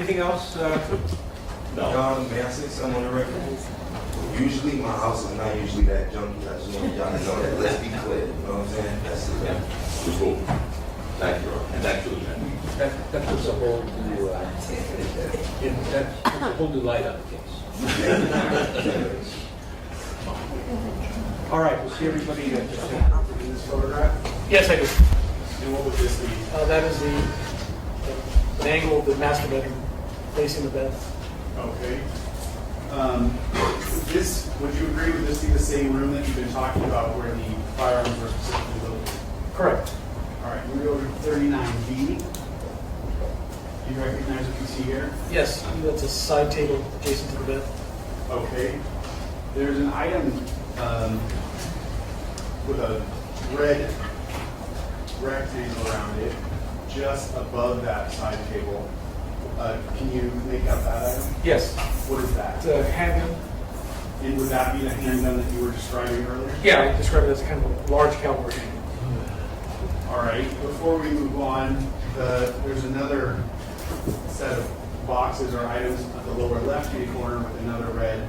anything else? No. John, may I say something on the record? Usually my house is not usually that junky. I just want y'all to know that. Let's be clear. You know what I'm saying? That's it. Yeah. Cool. Thank you, and thank you, Lieutenant. That puts a whole new, that puts a whole new light on the case. All right, we'll see everybody that just in this photograph. Yes, I do. And what would this be? That is the angle of the master bedroom facing the bed. Okay. Would you agree with this be the same room that you've been talking about where the firearms were specifically located? Correct. All right, we go to 39B. Do you recognize what you see here? Yes, that's a side table adjacent to the bed. Okay. There's an item with a red rectangle around it, just above that side table. Can you make out that item? Yes, What is that? it's a handgun. And would that be the handgun that you were describing earlier? Yeah, I describe it as kind of a large caliber handgun. All right. Before we move on, there's another set of boxes or items at the lower left-hand corner with another red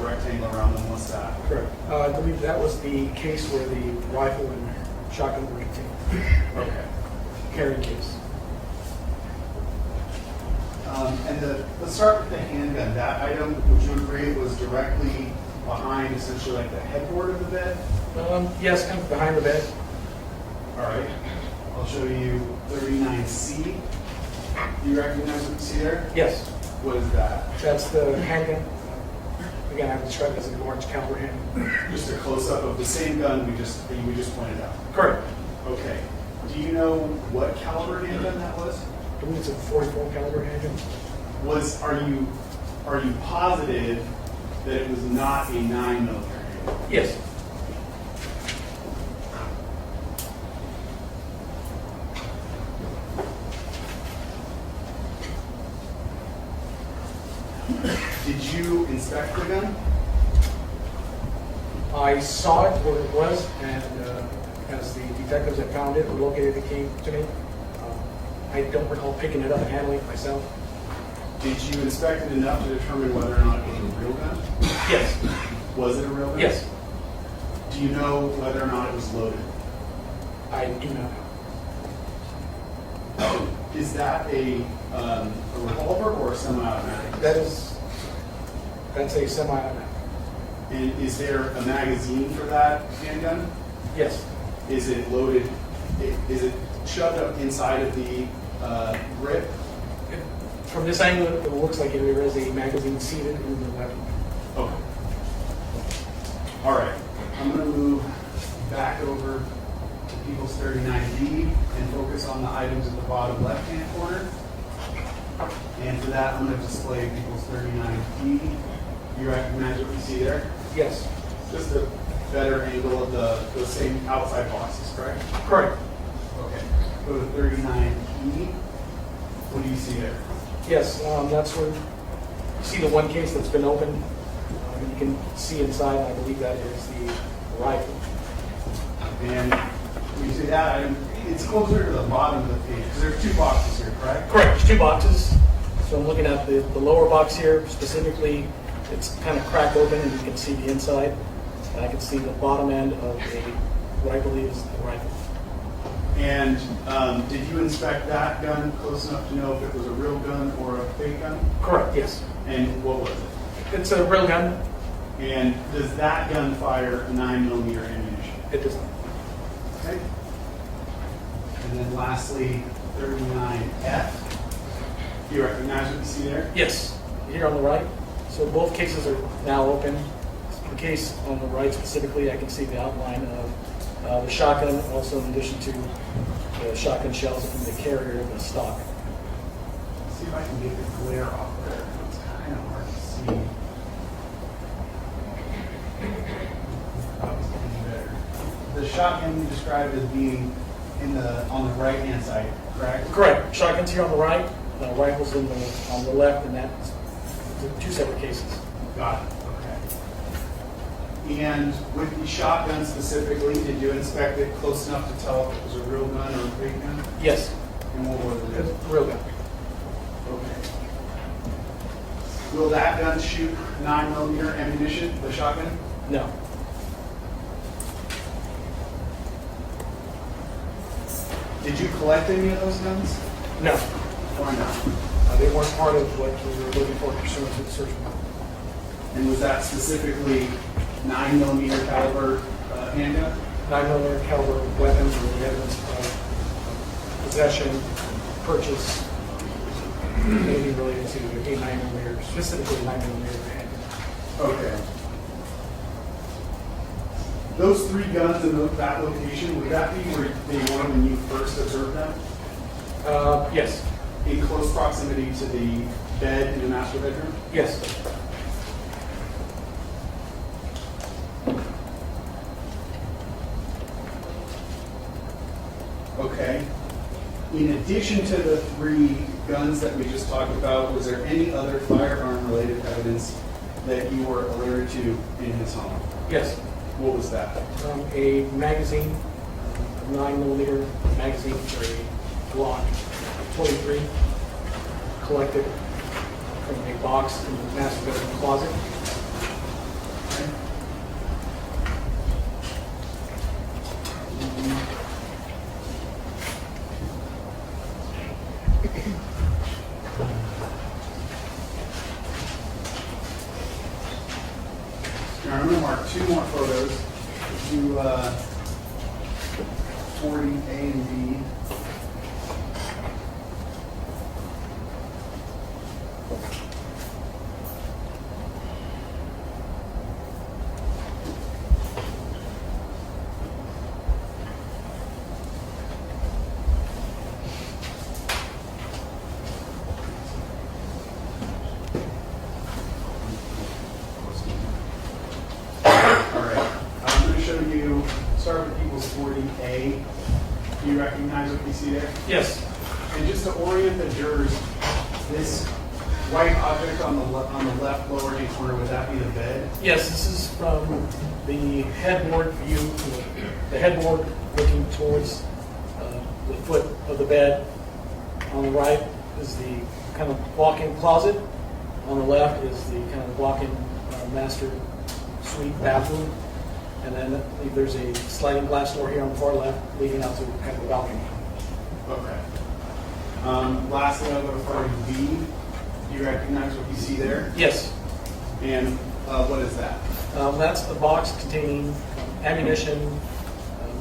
rectangle around them. What's that? Correct. I believe that was the case where the rifle and shotgun were contained. Okay. Carry case. Let's start with the handgun. That item, would you agree, was directly behind, essentially like the headboard of the bed? Yes, kind of behind the bed. All right. I'll show you 39C. Do you recognize what you see there? Yes, What is that? that's the handgun. Again, I would describe it as a large caliber handgun. Just a close-up of the same gun we just pointed out. Correct. Okay. Do you know what caliber handgun that was? I believe it's a 44 caliber handgun. Are you positive that it was not a 9mm handgun? Yes. Did you inspect the gun? I saw it where it was, and as the detectives that found it, located it, came to me. I don't recall picking it up and handling it myself. Did you inspect it enough to determine whether or not it was a real gun? Yes. Was it a real gun? Yes. Do you know whether or not it was loaded? I do not know. Is that a revolver or a semi-automatic? That's a semi-automatic. And is there a magazine for that handgun? Yes. Is it loaded? Is it shoved up inside of the grip? From this angle, it looks like there is a magazine seated in the weapon. Okay. All right. I'm going to move back over to People's 39D and focus on the items at the bottom left-hand corner. And for that, I'm going to display People's 39D. You recognize what you see there? Yes. Just a better angle of those same outside boxes, correct? Correct. Okay. Go to 39E. What do you see there? Yes, that's where you see the one case that's been opened. You can see inside, I believe that is the rifle. And when you see that item, it's closer to the bottom of the page because there's two boxes here, correct? Correct, there's two boxes. So I'm looking at the lower box here, specifically, it's kind of cracked open and you can see the inside. And I can see the bottom end of what I believe is the rifle. And did you inspect that gun close enough to know if it was a real gun or a fake gun? Correct, yes. And what was it? It's a real gun. And does that gun fire 9mm ammunition? It does not. Okay. And then lastly, 39F. Do you recognize what you see there? Yes, here on the right. So both cases are now open. The case on the right specifically, I can see the outline of the shotgun, also in addition to the shotgun shells in the carrier of the stock. Let's see if I can get the glare off there. It's kind of hard to see. Better. The shotgun you described as being on the right-hand side, correct? Correct. Shotgun's here on the right, rifles on the left, and that's two separate cases. Got it. Okay. And with the shotgun specifically, did you inspect it close enough to tell if it was a real gun or a fake gun? Yes, And what was it's it? a real gun. Okay. Will that gun shoot 9mm ammunition, the shotgun? No. Did you collect any of those guns? No. Why not? They weren't part of what we were looking for pursuant to the search warrant. And was that specifically 9mm caliber handgun? 9mm caliber weapons or the evidence of possession, purchase, maybe related to a 9mm, specifically 9mm handgun. Okay. Those 3 guns in that location, would that be where they were when you first observed them? Yes. In close proximity to the bed in the master bedroom? Yes. Okay. In addition to the 3 guns that we just talked about, was there any other firearm-related evidence that you were alerted to in his home? Yes. What was that? A magazine, a 9mm magazine for a Glock 23, collected from a box in the master bedroom closet. Now, I'm going to mark 2 more photos. Do 40A and B. Start with people's 40A. Do you recognize what you see there? Yes. And just to orient the jurors, this white object on the left lower hand corner, would that be the bed? Yes, this is from the headboard view, the headboard looking towards the foot of the bed. On the right is the kind of walk-in closet. On the left is the kind of walk-in master suite bathroom. And then there's a sliding glass door here on the far left leading out to kind of the balcony. Okay. Lastly, I'll go to 40B. Do you recognize what you see there? Yes. And what is that? That's the box containing ammunition,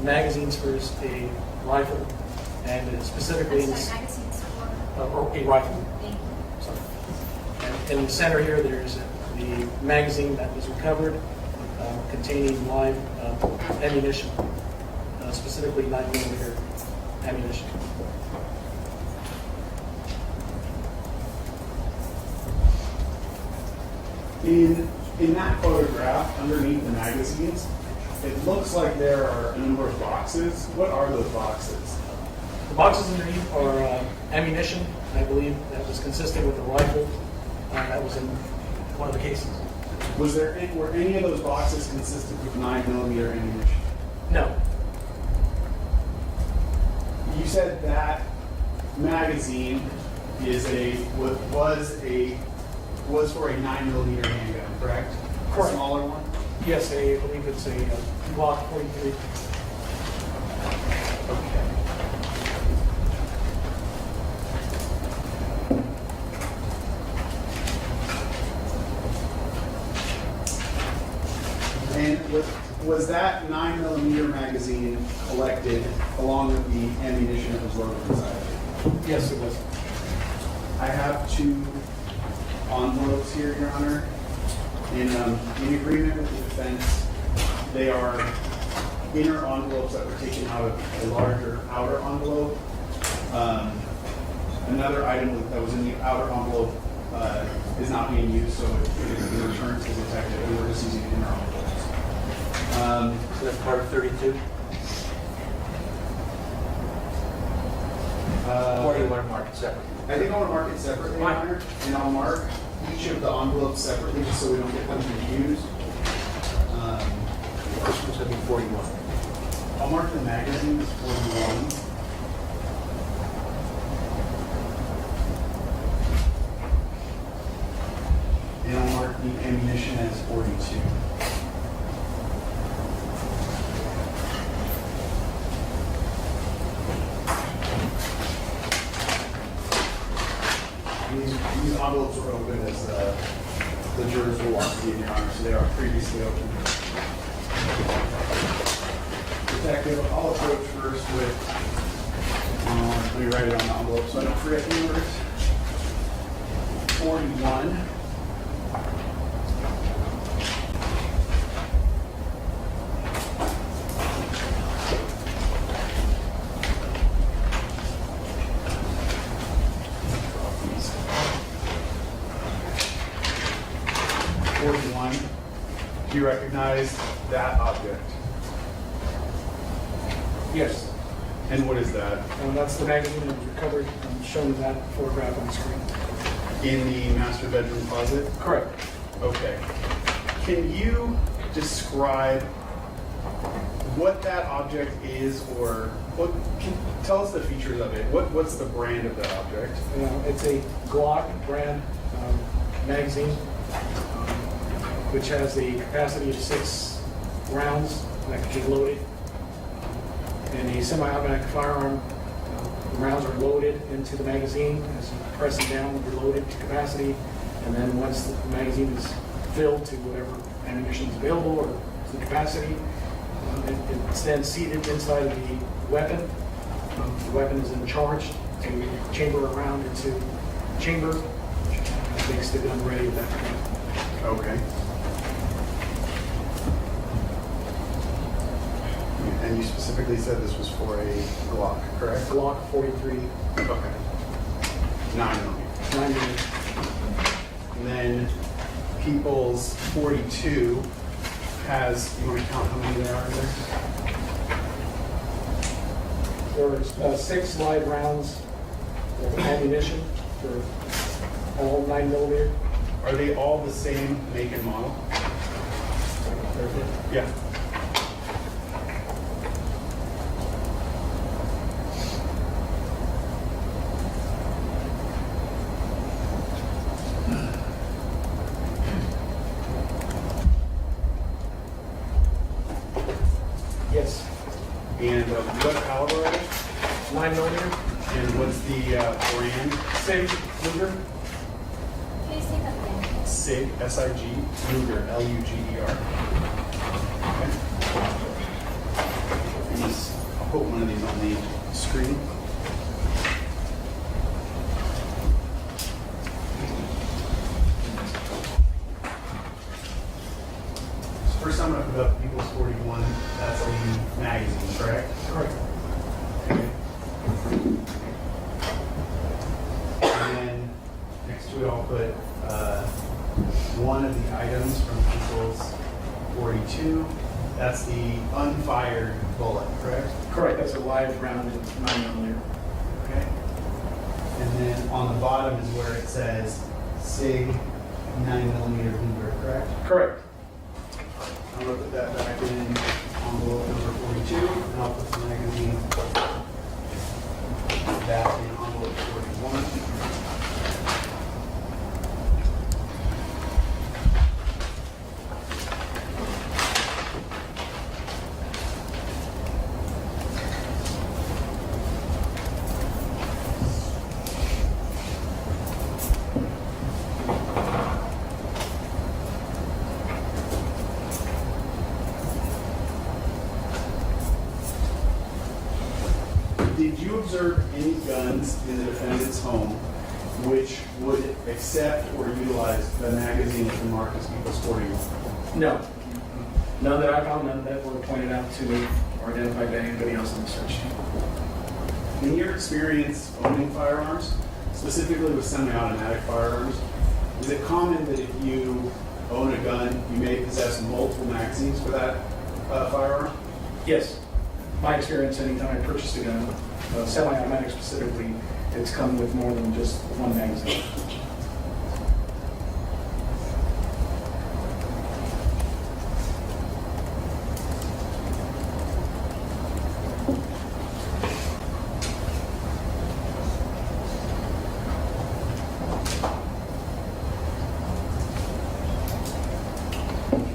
magazines for a rifle, and specifically magazines or a rifle. Thank you. Sorry. And in the center here, there's the magazine that was recovered containing live ammunition, specifically 9mm ammunition. In that photograph, underneath the magazines, it looks like there are a number of boxes. What are those boxes? The boxes underneath are ammunition, I believe, that was consistent with the rifle that was in one of the cases. Were any of those boxes consistent with 9mm ammunition? No. You said that magazine was for a 9mm handgun, correct? Correct. A smaller one? Yes, I believe it's a Glock 43. Okay. And was that 9mm magazine collected along with the ammunition that was loaded inside of it? Yes, it was. I have 2 envelopes here, Your Honor. In agreement with the defense, they are inner envelopes that were taken out of a larger outer envelope. Another item that was in the outer envelope is not being used, so it is being returned to the detective. We were just using inner envelopes. So that's part of 32? Or do you want to mark it separately? I think I want to mark it separately, Your Honor, and I'll mark each of the envelopes separately just so we don't get them confused. This one's going to be 41. I'll mark the magazine as 41. the ammunition as 42. These envelopes were open as the jurors will want to see in your honor, so they are previously open. Detective, I'll approach first with, let me write it on the envelope so I don't forget the numbers. 41. Do you recognize that object? Yes. And what is that? That's the magazine that was recovered and shown in that photograph on the screen. In the master bedroom closet? Correct. Okay. Can you describe what that object is, or tell us the features of it? What's the brand of that object? It's a Glock brand magazine, which has the capacity of 6 rounds that can be loaded. In a semi-automatic firearm, the rounds are loaded into the magazine as you press them down, they're loaded to capacity, and then once the magazine is filled to whatever ammunition is available or to capacity, it's then seated inside of the weapon. The weapon is then charged to chamber a round into chamber, which makes the gun ready at that point. Okay. And you specifically said this was for a Glock, correct? Glock 43, Okay. 9mm. 9mm. And then People's 42 has, you want to count how many there are there? There's 6 live rounds of ammunition for all 9mm. Are they all the same make and model? Yeah. Yes, And what caliber are they? 9mm. And what's the brand? Sig Luger. Can you say that again? SIG, S-I-G, Luger, L-U-G-E-R. Okay. I'll put one of these on the screen. So first I'm going to put up People's 41. That's the magazine, correct? Correct. Okay. And then next to it, I'll put one of the items from People's 42. That's the unfired bullet, correct? Correct, that's a live round of 9mm. Okay. And then on the bottom is where it says SIG 9mm Luger, correct? Correct. I'm going to put that back in envelope number 42, and I'll put the magazine back in envelope 41. Did you observe any guns in the defendant's home which would accept or utilize the magazine with the mark as People's 41? No. None that I found, none that were pointed out to me or identified by anybody else on the search team. In your experience owning firearms, specifically with semi-automatic firearms, is it common that if you own a gun, you may possess multiple magazines for that firearm? Yes. My experience, anytime I purchased a gun, semi-automatic specifically, it's come with more than just one magazine.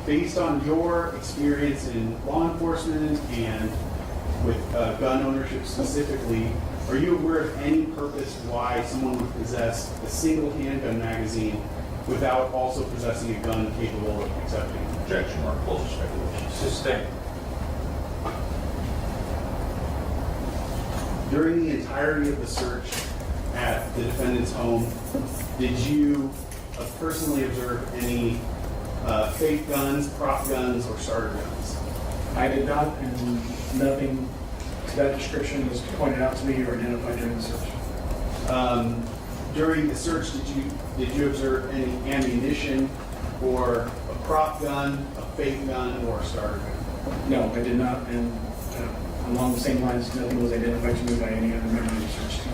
based on your experience in law enforcement and with gun ownership specifically, are you aware of any purpose why someone would possess a single handgun magazine without also possessing a gun capable of accepting? Objection or closed speculation. Sustained. During the entirety of the search at the defendant's home, did you personally observe any fake guns, prop guns, or starter guns? I did not, and nothing to that description was pointed out to me or identified during the search. During the search, did you observe any ammunition or a prop gun, a fake gun, or a starter gun? No, I did not, and along the same lines, nothing was identified to me by any other member of the search team.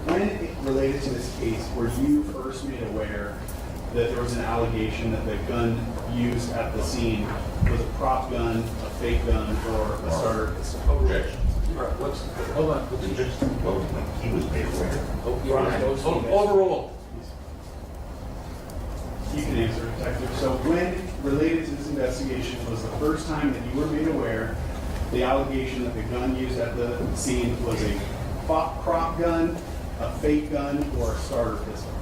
When it related to this case, were you first made aware that there was an allegation that the gun used at the scene was a prop gun, a fake gun, or a starter pistol? Objection. All right, hold on. Just voting when he was made aware. Overruled. You can answer, Detective. So when related to this investigation was the first time that you were made aware the allegation that the gun used at the scene was a prop gun, a fake gun, or a starter pistol?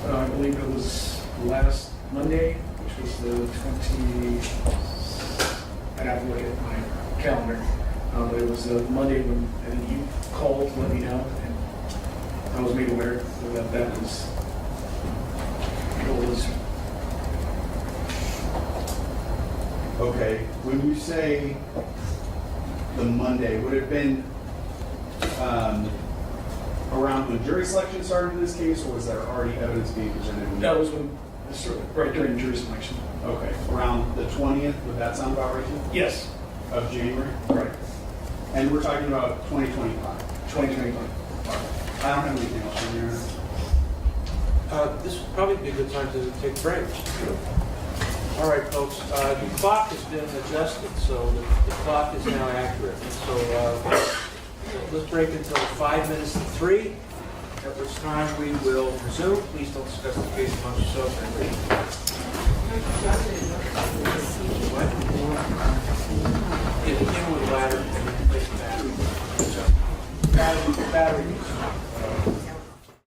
I believe it was last Monday, which was the 20th. I'd have to look at my calendar. But it was Monday when I think you called to let me know, and I was made aware that that was what was. Okay. When you say the Monday, would it have been around when jury selection started in this case, or was there already evidence being presented? That was when, right during jury selection. Okay, around the 20th, would that sound about right to you? Yes. Of January? Right. And we're talking about 2025. 2025. I don't have anything else in here. This would probably be a good time to take a break. All right, folks, the clock has been adjusted, so the clock is now accurate. So let's break until 5 minutes to 3, at which time we will resume. Please don't discuss the case amongst yourselves and leave. What? Yeah, begin with ladder and then place the battery. Battery.